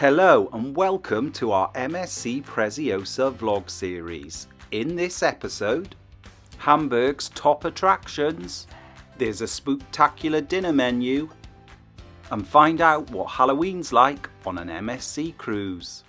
Hello and welcome to our MSC Preziosa vlog series. In this episode, Hamburg's top attractions, there's a spooktacular dinner menu, and find out what Halloween's like on an MSC cruise.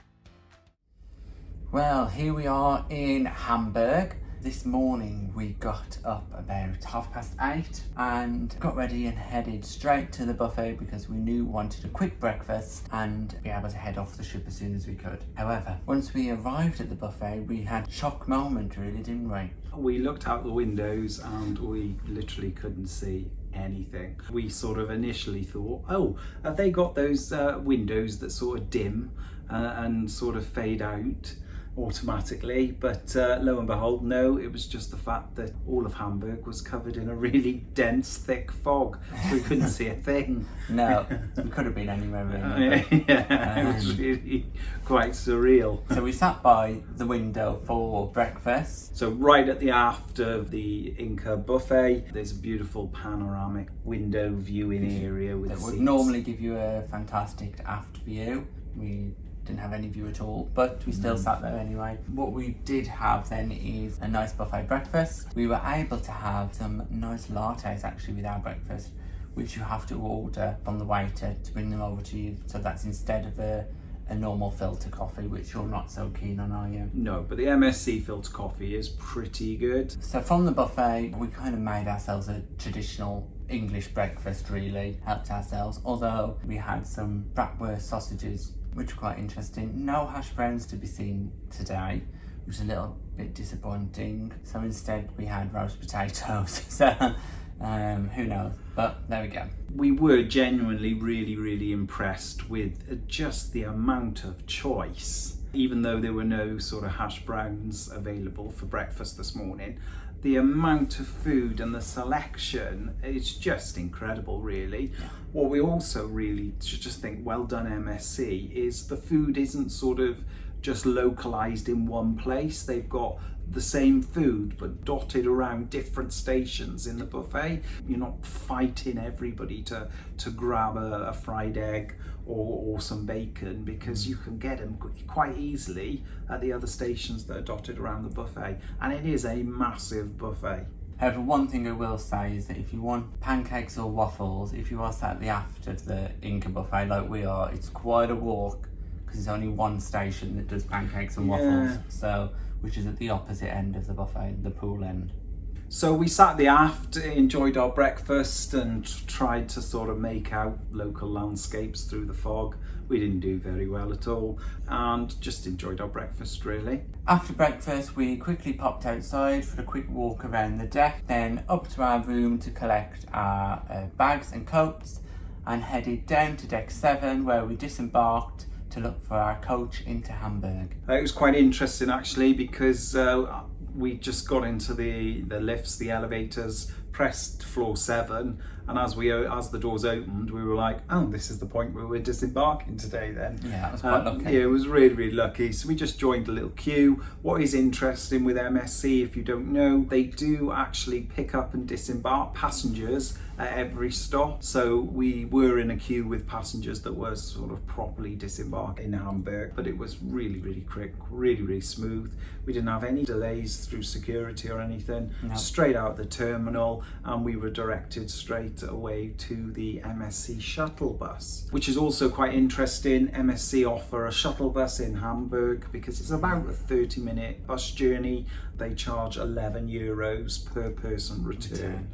Well, here we are in Hamburg. This morning we got up about 8:30 and got ready and headed straight to the buffet because we knew we wanted a quick breakfast and be able to head off the ship as soon as we could. However, once we arrived at the buffet, we had a shock moment, really, didn't we? We looked out the windows and we literally couldn't see anything. We sort of initially thought, oh, have they got those windows that sort of dim and sort of fade out automatically? But lo and behold, no, it was just the fact that all of Hamburg was covered in a really dense, thick fog. We couldn't see a thing. No, we could have been anywhere really. It was really quite surreal. So we sat by the window for breakfast. So right at the aft of the Inca buffet, there's a beautiful panoramic window viewing area with that would seats. normally give you a fantastic aft view. We didn't have any view at all, but we still sat there anyway. What we did have then is a nice buffet breakfast. We were able to have some nice lattes actually with our breakfast, which you have to order from the waiter to bring them over to you. So that's instead of a normal filter coffee, which you're not so keen on, are you? No, but the MSC filter coffee is pretty good. So from the buffet, we kind of made ourselves a traditional English breakfast, really. Helped ourselves, although we had some bratwurst sausages, which were quite interesting. No hash browns to be seen today, which is a little bit disappointing. So instead we had roast potatoes. So who knows, but there we go. We were genuinely really impressed with just the amount of choice. Even though there were no sort of hash browns available for breakfast this morning, the amount of food and the selection is just incredible, really. Yeah. What we also really just think, well done MSC, is the food isn't sort of just localized in one place. They've got the same food but dotted around different stations in the buffet. You're not fighting everybody to grab a fried egg or some bacon, because you can get them quite easily at the other stations that are dotted around the buffet, and it is a massive buffet. However, one thing I will say is that if you want pancakes or waffles, if you are sat at the aft of the Inca buffet like we are, it's quite a walk, because there's only one station that does pancakes and waffles, so which is at the opposite end of the buffet, the pool end. So we sat at the aft, enjoyed our breakfast and tried to sort of make out local landscapes through the fog. We didn't do very well at all, and just enjoyed our breakfast, really. After breakfast, we quickly popped outside for a quick walk around the deck, then up to our room to collect our bags and coats, and headed down to deck 7 where we disembarked to look for our coach into Hamburg. It was quite interesting actually, because we just got into the lifts, the elevators, pressed floor 7, and as the doors opened, we were like, oh, this is the point where we're disembarking today then. Yeah, that was quite lucky. Yeah, it was really lucky. So we just joined a little queue. What is interesting with MSC, if you don't know, they do actually pick up and disembark passengers at every stop. So we were in a queue with passengers that were sort of properly disembarked in Hamburg, but it was really quick, really smooth. We didn't have any delays through security or anything. No. Straight out the terminal, and we were directed straight away to the MSC shuttle bus, which is also quite interesting. MSC offer a shuttle bus in Hamburg because it's about a 30-minute bus journey. They charge €11 per person return.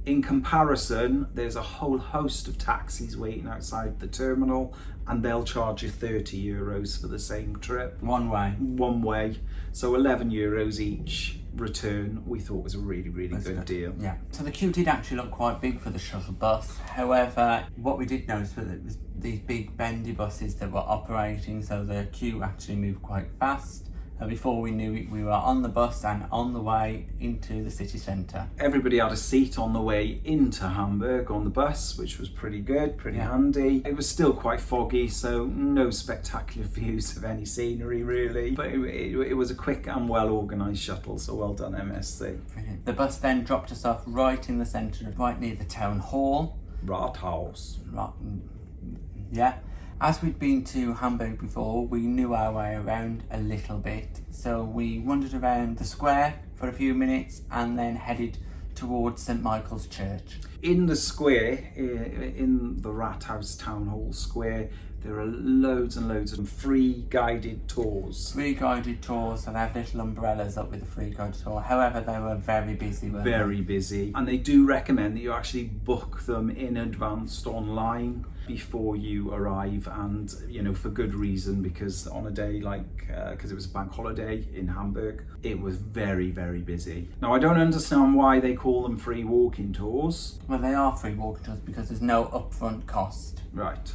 In comparison, there's a whole host of taxis waiting outside the terminal, and they'll charge you €30 for the same trip. One way. So €11 each return, we thought was a really good deal. Yeah. So the queue did actually look quite big for the shuttle bus. However, what we did notice was that it was these big bendy buses that were operating, so the queue actually moved quite fast. Before we knew it, we were on the bus and on the way into the city centre. Everybody had a seat on the way into Hamburg on the bus, which was pretty good, pretty handy. It was still quite foggy, so no spectacular views of any scenery really. But it was a quick and well organised shuttle, so well done MSC. Brilliant. The bus then dropped us off right in the centre, right near the town hall. Rauthaus. Yeah. As we'd been to Hamburg before, we knew our way around a little bit. So we wandered around the square for a few minutes and then headed towards St Michaels Church. In the square, in the Rauthaus Town Hall Square, there are loads and loads of free guided tours. Free guided tours, so they have little umbrellas up with the free guided tour. However, they were very busy, weren't they? Very busy. And they do recommend that you actually book them in advance online before you arrive, and for good reason, because on a day like because it was a bank holiday in Hamburg, it was very, very busy. Now, I don't understand why they call them free walking tours. Well, they are free walking tours because there's no upfront cost. Right.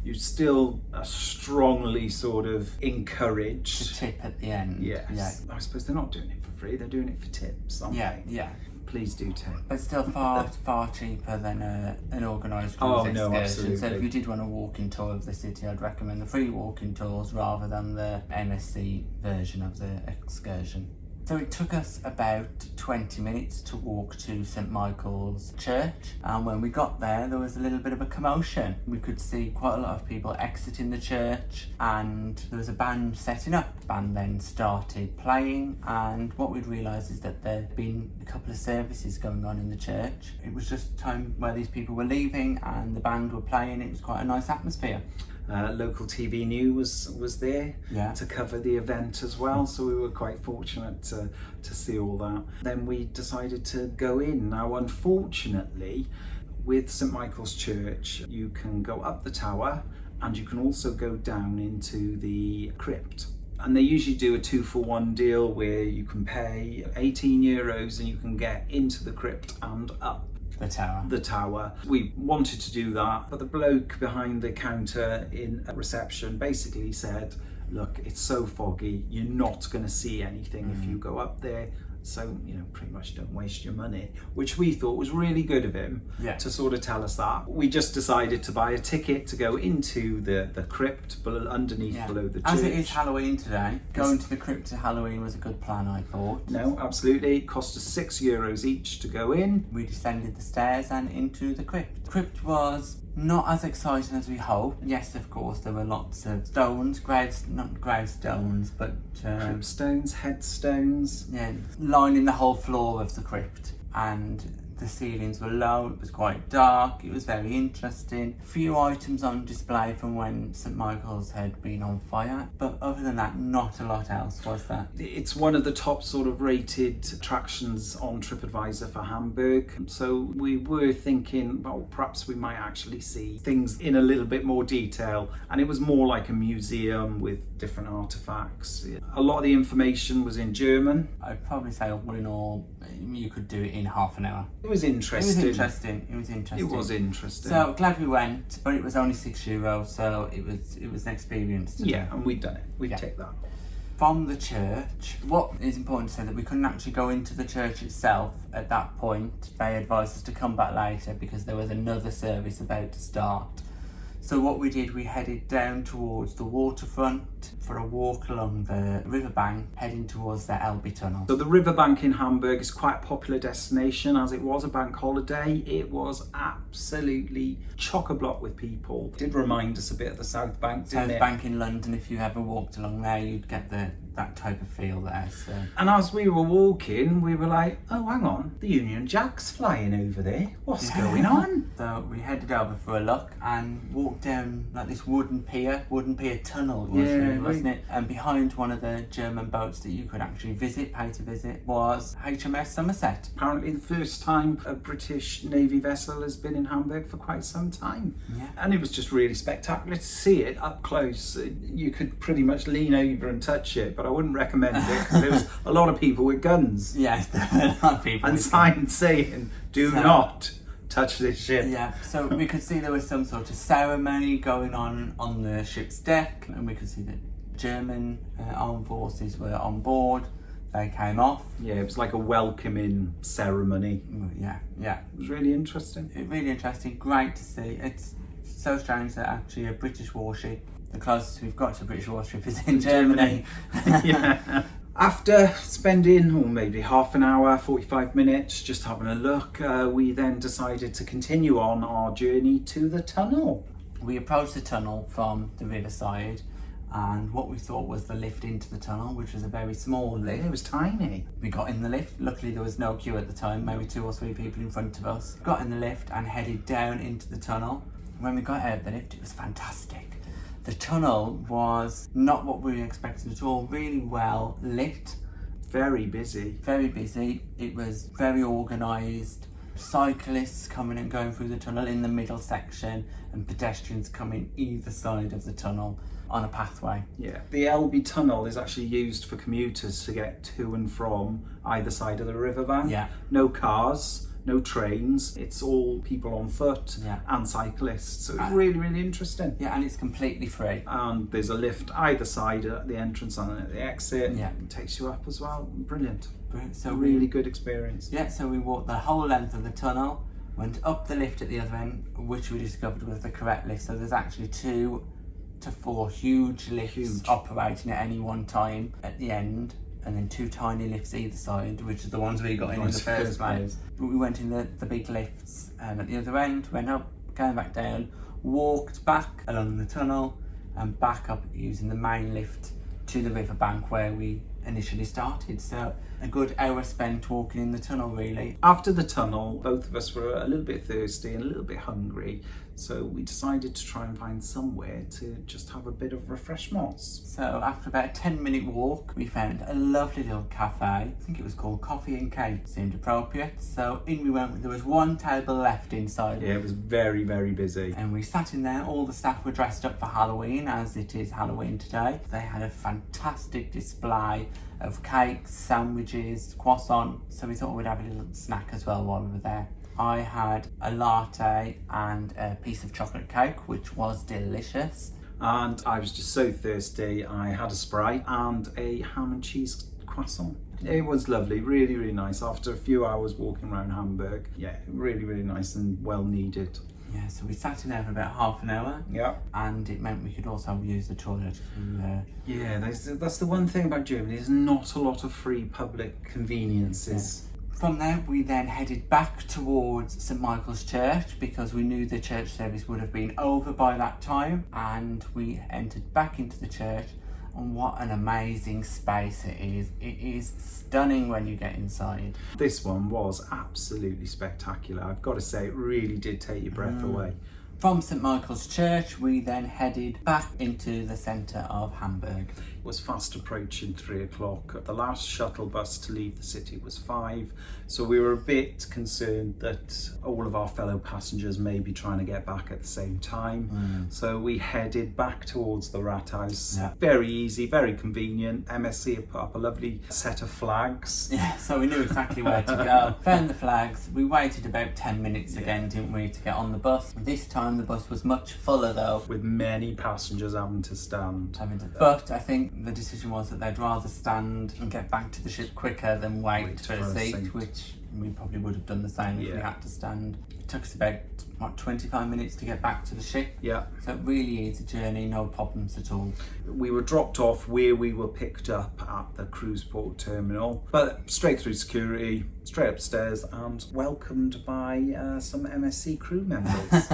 You still strongly sort of encouraged To tip at the end. Yes. Yeah. I suppose they're not doing it for free, they're doing it for tips, aren't they? Yeah. Please do tip. But still far cheaper than an organised cruise Oh, excursion. no, absolutely. So if you did want a walking tour of the city, I'd recommend the free walking tours rather than the MSC version of the excursion. So it took us about 20 minutes to walk to St Michaels Church, and when we got there was a little bit of a commotion. We could see quite a lot of people exiting the church, and there was a band setting up. The band then started playing, and what we'd realised is that there'd been a couple of services going on in the church. It was just time where these people were leaving and the band were playing. It was quite a nice atmosphere. Local TV News was there to cover the event as well, so we were quite fortunate to see all that. Then we decided to go in. Now, unfortunately, with St Michael's Church, you can go up the tower and you can also go down into the crypt. And they usually do a 2-for-1 deal where you can pay €18 and you can get into the crypt and up The tower. We wanted to do that, but the bloke behind the counter in reception basically said, look, it's so foggy, you're not going to see anything if you go up there. So, pretty much don't waste your money, which we thought was really good of him to sort of tell us that. We just decided to buy a ticket to go into the crypt, but underneath below the church. As it is Halloween today, going to the crypt to Halloween was a good plan, I thought. No, absolutely. It cost us €6 each to go in. We descended the stairs and into the crypt. The crypt was not as exciting as we hoped. Yes, of course, there were lots of stones, not gravestones, but crypt stones, headstones. Yeah, lining the whole floor of the crypt, and the ceilings were low, it was quite dark, it was very interesting. A few items on display from when St Michael's had been on fire, but other than that, not a lot else, was there? It's one of the top sort of rated attractions on TripAdvisor for Hamburg, so we were thinking, well, perhaps we might actually see things in a little bit more detail, and it was more like a museum with different artifacts. A lot of the information was in German. I'd probably say all in all, you could do it in half an hour. It was interesting. It was interesting. So So glad we went, but it was only €6, so it was an experience. and we've done it. We've ticked that. From the church, what is important to say that we couldn't actually go into the church itself at that point. They advised us to come back later because there was another service about to start. So what we did, we headed down towards the waterfront for a walk along the riverbank, heading towards the Elbe Tunnel. So the riverbank in Hamburg is quite a popular destination. As it was a bank holiday, it was absolutely chock-a-block with people. It did remind us a bit of the South Bank, didn't South it? Bank in London, if you ever walked along there, you'd get that type of feel there. So. And as we were walking, we were like, oh, hang on, the Union Jack's flying over there. What's going on? So we headed over for a look and walked down like this wooden pier tunnel, wasn't it? And behind one of the German boats that you could actually pay to visit, was HMS Somerset. Apparently the first time a British Navy vessel has been in Hamburg for quite some time. Yeah. And it was just really spectacular to see it up close. You could pretty much lean over and touch it, but I wouldn't recommend it because there was a lot of people with guns. Yes, there were a lot of people. And signs saying, do not touch this ship. Yeah, so we could see there was some sort of ceremony going on the ship's deck, and we could see that German armed forces were on board. They came off. Yeah, it was like a welcoming ceremony. Yeah. It was really interesting. Really interesting, great to see. It's so strange that actually a British warship, the closest we've got to a British warship is in Germany. Yeah. After spending maybe half an hour, 45 minutes just having a look, we then decided to continue on our journey to the tunnel. We approached the tunnel from the riverside, and what we thought was the lift into the tunnel, which was a very small lift. It was tiny. We got in the lift. Luckily there was no queue at the time, maybe 2 or 3 people in front of us. Got in the lift and headed down into the tunnel. When we got out of the lift, it was fantastic. The tunnel was not what we were expecting at all. Really well lit. Very busy. Very busy. It was very organised. Cyclists coming and going through the tunnel in the middle section, and pedestrians coming either side of the tunnel on a pathway. Yeah. The Elbe Tunnel is actually used for commuters to get to and from either side of the riverbank. Yeah. No cars, no trains. It's all people on foot and cyclists. So it's really, really interesting. Yeah, and it's completely free. And there's a lift either side at the entrance and at the exit. Yeah. It takes you up as well. Brilliant. So really good experience. Yeah, so we walked the whole length of the tunnel, went up the lift at the other end, which we discovered was the correct lift. So there's actually 2 to 4 huge lifts operating at any one time at the end, and then 2 tiny lifts either side, which are the ones we got in the first place. But we went in the big lifts at the other end, went up, came back down, walked back along the tunnel and back up using the main lift to the riverbank where we initially started. So a good hour spent walking in the tunnel, really. After the tunnel, both of us were a little bit thirsty and a little bit hungry, so we decided to try and find somewhere to just have a bit of refreshments. So after about a 10-minute walk, we found a lovely little cafe. I think it was called Coffee and Cake. Seemed appropriate. So in we went. There was 1 table left inside. Yeah, it was very, very busy. And we sat in there. All the staff were dressed up for Halloween, as it is Halloween today. They had a fantastic display of cakes, sandwiches, croissants. So we thought we'd have a little snack as well while we were there. I had a latte and a piece of chocolate cake, which was delicious. And I was just so thirsty. I had a Sprite and a ham and cheese croissant. It was lovely, really, really nice. After a few hours walking around Hamburg, yeah, really, really nice and well needed. Yeah, so we sat in there for about half an hour. Yeah. And it meant we could also use the toilet. Yeah, that's the one thing about Germany. There's not a lot of free public conveniences. Yeah. From there, we then headed back towards St Michaels Church because we knew the church service would have been over by that time. And we entered back into the church, and what an amazing space it is. It is stunning when you get inside. This one was absolutely spectacular. I've got to say, it really did take your breath away. From St Michaels Church, we then headed back into the centre of Hamburg. It was fast approaching 3 o'clock. The last shuttle bus to leave the city was 5, so we were a bit concerned that all of our fellow passengers may be trying to get back at the same time. So we headed back towards the Rauthaus. Yeah. Very easy, very convenient. MSC had put up a lovely set of flags. Yeah, so we knew exactly where to go. Found the flags. We waited about 10 minutes again, didn't we, to get on the bus. This time the bus was much fuller though, with many passengers having to stand. But I think the decision was that they'd rather stand and get back to the ship quicker than wait for a seat, which we probably would have done the same if we had to stand. It took us about 25 minutes to get back to the ship. Yeah. So really easy journey, no problems at all. We were dropped off where we were picked up at the cruise port terminal, but straight through security, straight upstairs, and welcomed by some MSC crew members.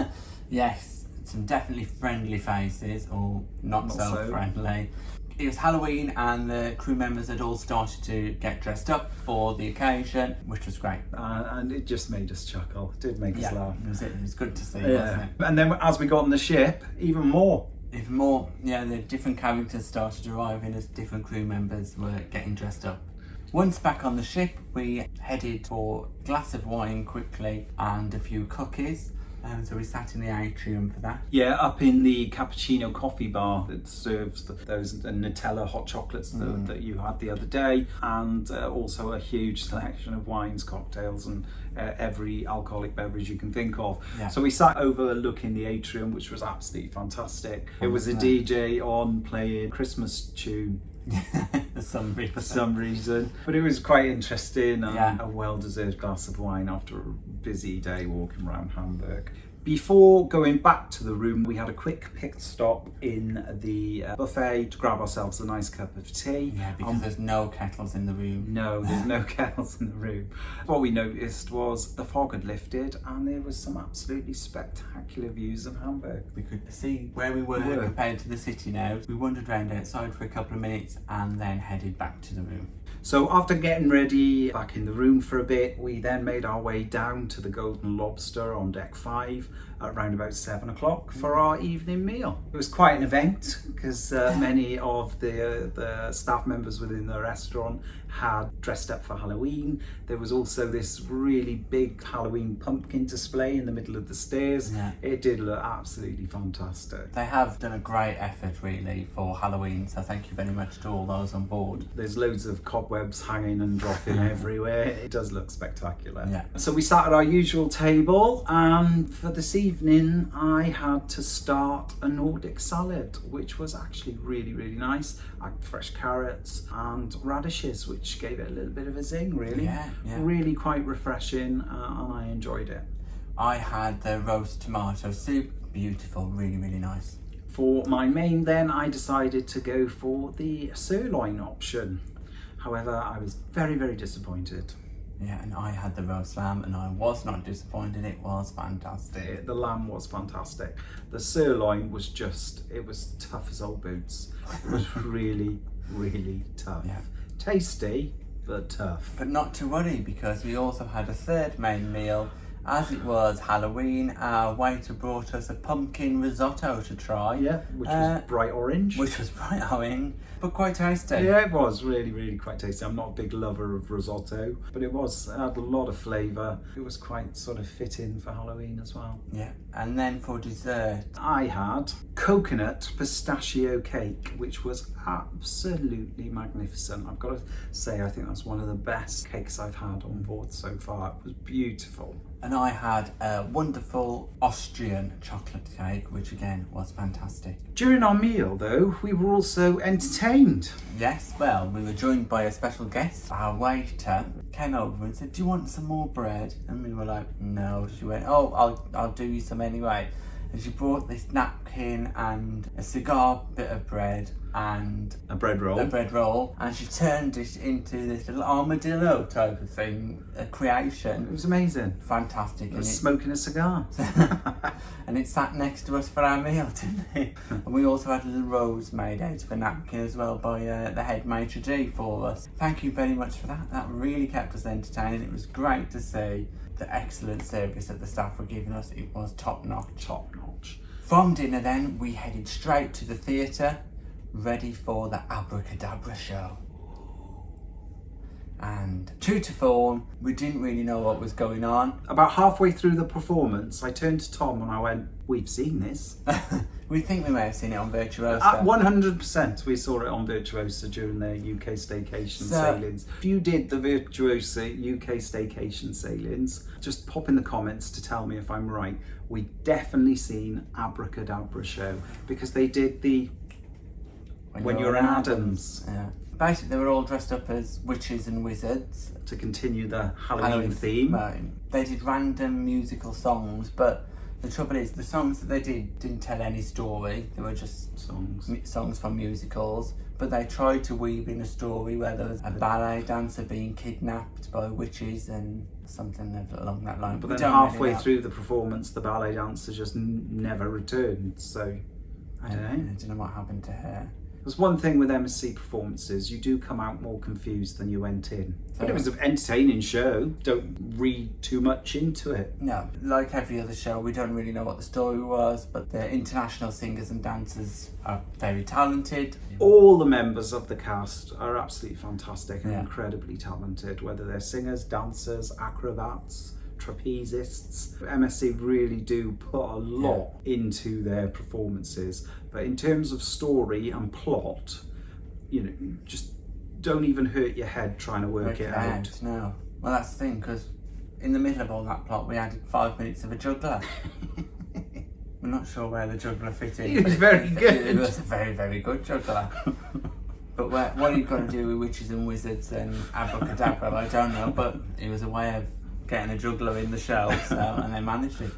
Yes, some definitely friendly faces, or not so friendly. It was Halloween and the crew members had all started to get dressed up for the occasion, which was great. And it just made us chuckle. It did make us laugh. It was good to see, wasn't it? And then as we got on the ship, even more. Even more, yeah, the different characters started arriving as different crew members were getting dressed up. Once back on the ship, we headed for a glass of wine quickly and a few cookies. So we sat in the atrium for that. Yeah, up in the cappuccino coffee bar that serves those Nutella hot chocolates that you had the other day, and also a huge selection of wines, cocktails, and every alcoholic beverage you can think of. Yeah. So we sat overlooking the atrium, which was absolutely fantastic. It was a DJ on playing Christmas tune. For some reason, but it was quite interesting, and a well-deserved glass of wine after a busy day walking around Hamburg. Before going back to the room, we had a quick pit stop in the buffet to grab ourselves a nice cup of tea. Yeah, because there's no kettles in the room. No, there's no kettles in the room. What we noticed was the fog had lifted and there was some absolutely spectacular views of Hamburg. We could see where we were compared to the city now. We wandered around outside for a couple of minutes and then headed back to the room. So after getting ready back in the room for a bit, we then made our way down to the Golden Lobster on deck 5 at around about 7 o'clock for our evening meal. It was quite an event because many of the staff members within the restaurant had dressed up for Halloween. There was also this really big Halloween pumpkin display in the middle of the stairs. Yeah. It did look absolutely fantastic. They have done a great effort really for Halloween, so thank you very much to all those on board. There's loads of cobwebs hanging and dropping everywhere. It does look spectacular. Yeah. So we sat at our usual table, and for this evening I had to start a Nordic salad, which was actually really, really nice. I had fresh carrots and radishes, which gave it a little bit of a zing, really. Yeah. Really quite refreshing, and I enjoyed it. I had the roast tomato soup, beautiful, really, really nice. For my main then, I decided to go for the sirloin option. However, I was very, very disappointed. Yeah, and I had the roast lamb and I was not disappointed. It was fantastic. The lamb was fantastic. The sirloin was it was tough as old boots. It was really, really tough. Yeah. Tasty, but tough. But not to worry, because we also had a third main meal. As it was Halloween, our waiter brought us a pumpkin risotto to try. Yeah, which was bright orange. Which was bright orange, but quite tasty. Yeah, it was really, really quite tasty. I'm not a big lover of risotto, but it had a lot of flavour. It was quite sort of fitting for Halloween as well. Yeah, and then for dessert, I had coconut pistachio cake, which was absolutely magnificent. I've got to say, I think that's one of the best cakes I've had on board so far. It was beautiful. And I had a wonderful Austrian chocolate cake, which again was fantastic. During our meal though, we were also entertained. Yes, well, we were joined by a special guest. Our waiter came over and said, "Do you want some more bread?" And we were like, "No." She went, "Oh, I'll do you some anyway." And she brought this napkin and a cigar bit of bread and a bread roll, and she turned it into this little armadillo type of thing, a creation. It was amazing. Fantastic. It was smoking a cigar. And it sat next to us for our meal, didn't it? And we also had a little rose made out of a napkin as well by the head maitre d' for us. Thank you very much for that. That really kept us entertained. It was great to see the excellent service that the staff were giving us. It was top notch. From dinner then, we headed straight to the theatre, ready for the Abracadabra show. And true to form, we didn't really know what was going on. About halfway through the performance, I turned to Tom and I went, "We've seen this." We think we may have seen it on Virtuosa. 100% we saw it on Virtuosa during their UK staycation sailings. If you did the Virtuosa UK staycation sailings, just pop in the comments to tell me if I'm right. We definitely seen Abracadabra show because they did the When You're in Adams. Yeah. Basically, they were all dressed up as witches and wizards. To continue the Halloween theme. Right. They did random musical songs, but the trouble is, the songs that they didn't tell any story. They were just songs from musicals. But they tried to weave in a story where there was a ballet dancer being kidnapped by witches and something along that line. But then halfway through the performance, the ballet dancer just never returned. So, I don't know. I don't know what happened to her. There's one thing with MSC performances, you do come out more confused than you went in. But it was an entertaining show. Don't read too much into it. No, like every other show, we don't really know what the story was, but the international singers and dancers are very talented. All the members of the cast are absolutely fantastic and incredibly talented, whether they're singers, dancers, acrobats, trapezeists. MSC really do put a lot into their performances. But in terms of story and plot, just don't even hurt your head trying to work it out. No. Well, that's the thing, because in the middle of all that plot, we added 5 minutes of a juggler. I'm not sure where the juggler fit in. He was very good. It was a very, very good juggler. But what are you going to do with witches and wizards and abracadabra? I don't know, but it was a way of getting a juggler in the show, and they managed it.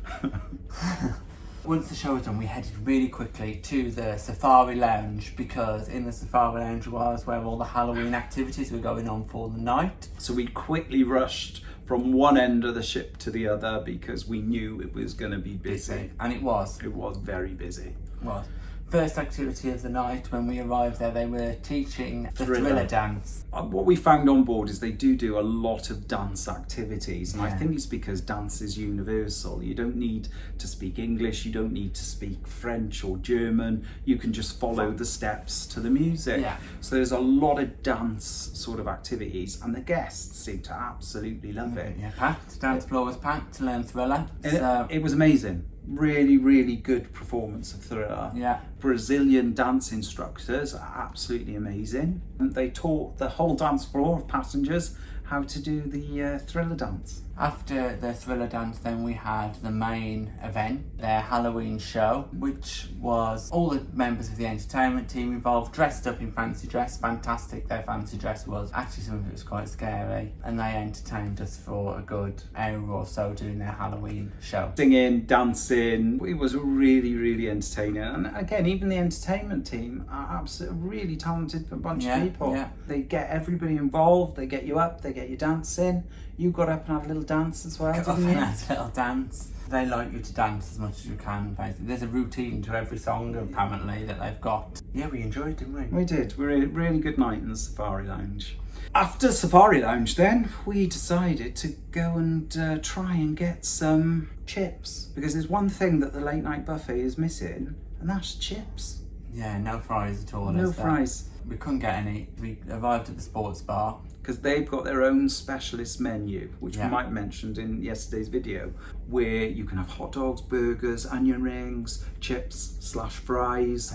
Once the show was done, we headed really quickly to the Safari Lounge, because in the Safari Lounge was where all the Halloween activities were going on for the night. So we quickly rushed from one end of the ship to the other because we knew it was going to be busy. And it was. It was very busy. It was. First activity of the night, when we arrived there, they were teaching the thriller dance. What we found on board is they do a lot of dance activities, and I think it's because dance is universal. You don't need to speak English, you don't need to speak French or German, you can just follow the steps to the music. Yeah. So there's a lot of dance sort of activities, and the guests seem to absolutely love it. Yeah, packed. Dance floor was packed to learn thriller. It was amazing. Really good performance of Thriller. Yeah. Brazilian dance instructors are absolutely amazing. And they taught the whole dance floor of passengers how to do the Thriller dance. After the thriller dance, then we had the main event, their Halloween show, which was all the members of the entertainment team involved, dressed up in fancy dress. Fantastic, their fancy dress was. Actually, some of it was quite scary, and they entertained us for a good hour or so doing their Halloween show. Singing, dancing, it was really entertaining. And again, even the entertainment team are absolutely really talented bunch of people. Yeah. They get everybody involved, they get you up, they get you dancing. You got up and had a little dance as well, didn't you? A little dance. They like you to dance as much as you can, basically. There's a routine to every song, apparently, that they've got. Yeah, we enjoyed it, didn't we? We did. We had a really good night in the Safari Lounge. After Safari Lounge then, we decided to go and try and get some chips. Because there's one thing that the late night buffet is missing, and that's chips. Yeah, no fries at all. No fries. We couldn't get any. We arrived at the sports bar. Because they've got their own specialist menu, which we might have mentioned in yesterday's video, where you can have hot dogs, burgers, onion rings, chips / fries.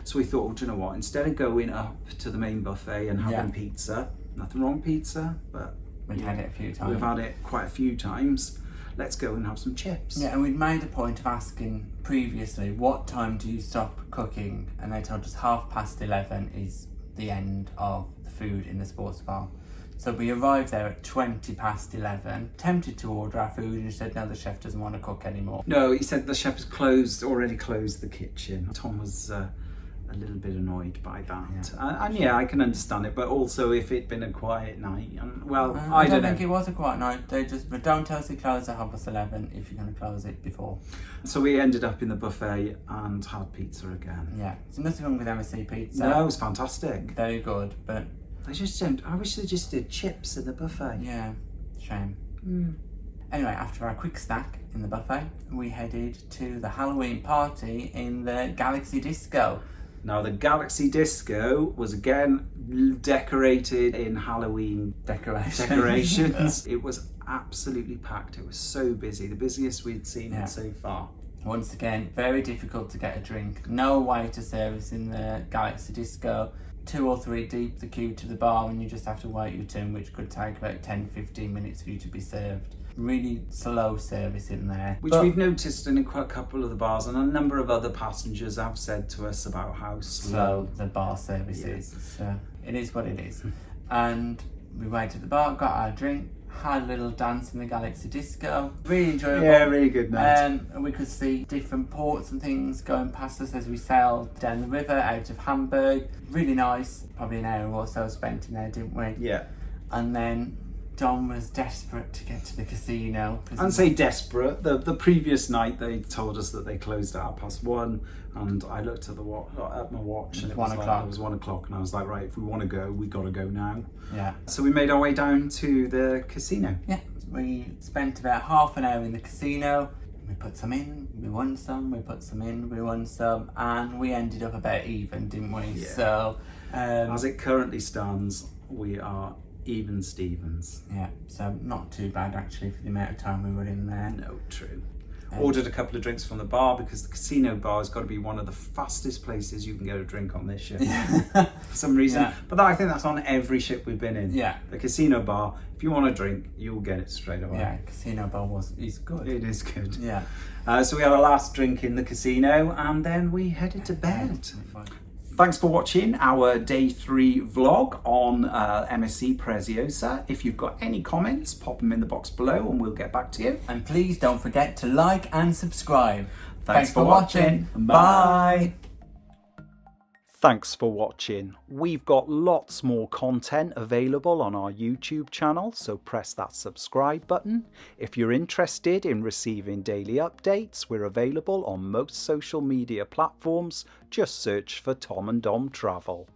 So we thought, well, do you know what? Instead of going up to the main buffet and having pizza, nothing wrong with pizza, but we've had it a few times. We've had it quite a few times. Let's go and have some chips. Yeah, and we'd made a point of asking previously, what time do you stop cooking? And they told us 11:30 is the end of the food in the sports bar. So we arrived there at 11:20, tempted to order our food, and he said, no, the chef doesn't want to cook anymore. No, he said the chef has already closed the kitchen. Tom was a little bit annoyed by that. And I can understand it, but also if it'd been a quiet night, I don't think know. it was a quiet night. But don't tell us they close at 11:30 if you're going to close it before. So we ended up in the buffet and had pizza again. Yeah, so nothing wrong with MSC pizza. No, it was fantastic. Very good, but I wish they just did chips in the buffet. Yeah, shame. Anyway, after our quick snack in the buffet, we headed to the Halloween party in the Galaxy Disco. Now, the Galaxy Disco was again decorated in Halloween decorations. It was absolutely packed. It was so busy, the busiest we'd seen it so far. Once again, very difficult to get a drink. No waiter service in the Galaxy Disco. 2 or 3 deep the queue to the bar, and you just have to wait your turn, which could take about 10-15 minutes for you to be served. Really slow service in there. Which we've noticed in quite a couple of the bars, and a number of other passengers have said to us about how slow the bar service is. So it is what it is. And we waited at the bar, got our drink, had a little dance in the Galaxy Disco. Really enjoyable. Yeah, really good night. And we could see different ports and things going past us as we sailed down the river out of Hamburg. Really nice. Probably an hour or so spent in there, didn't we? Yeah. And then Don was desperate to get to the casino. And say desperate. The previous night they told us that they closed at 1:30, and I looked at my watch and it was 1 o'clock. Like, it was 1 o'clock, and I was like, right, if we want to go, we got to go now. Yeah. So we made our way down to the casino. Yeah. We spent about half an hour in the casino. We put some in, we won some, we put some in, we won some, and we ended up about even, didn't we? Yeah. So, as it currently stands, we are even Stevens. Yeah, so not too bad actually for the amount of time we were in there. No, true. Ordered a couple of drinks from the bar, because the casino bar has got to be one of the fastest places you can get a drink on this ship for some reason. Yeah. But I think that's on every ship we've been in. Yeah. The casino bar, if you want a drink, you'll get it straight away. Yeah, casino bar is good. It is good. Yeah. So we had our last drink in the casino, and then we headed to bed. Thanks for watching our day 3 vlog on MSC Preziosa. If you've got any comments, pop them in the box below and we'll get back to you. And please don't forget to like and subscribe. Thanks for watching. Bye. Thanks for watching. We've got lots more content available on our YouTube channel, so press that subscribe button. If you're interested in receiving daily updates, we're available on most social media platforms. Just search for Tom and Dom Travel.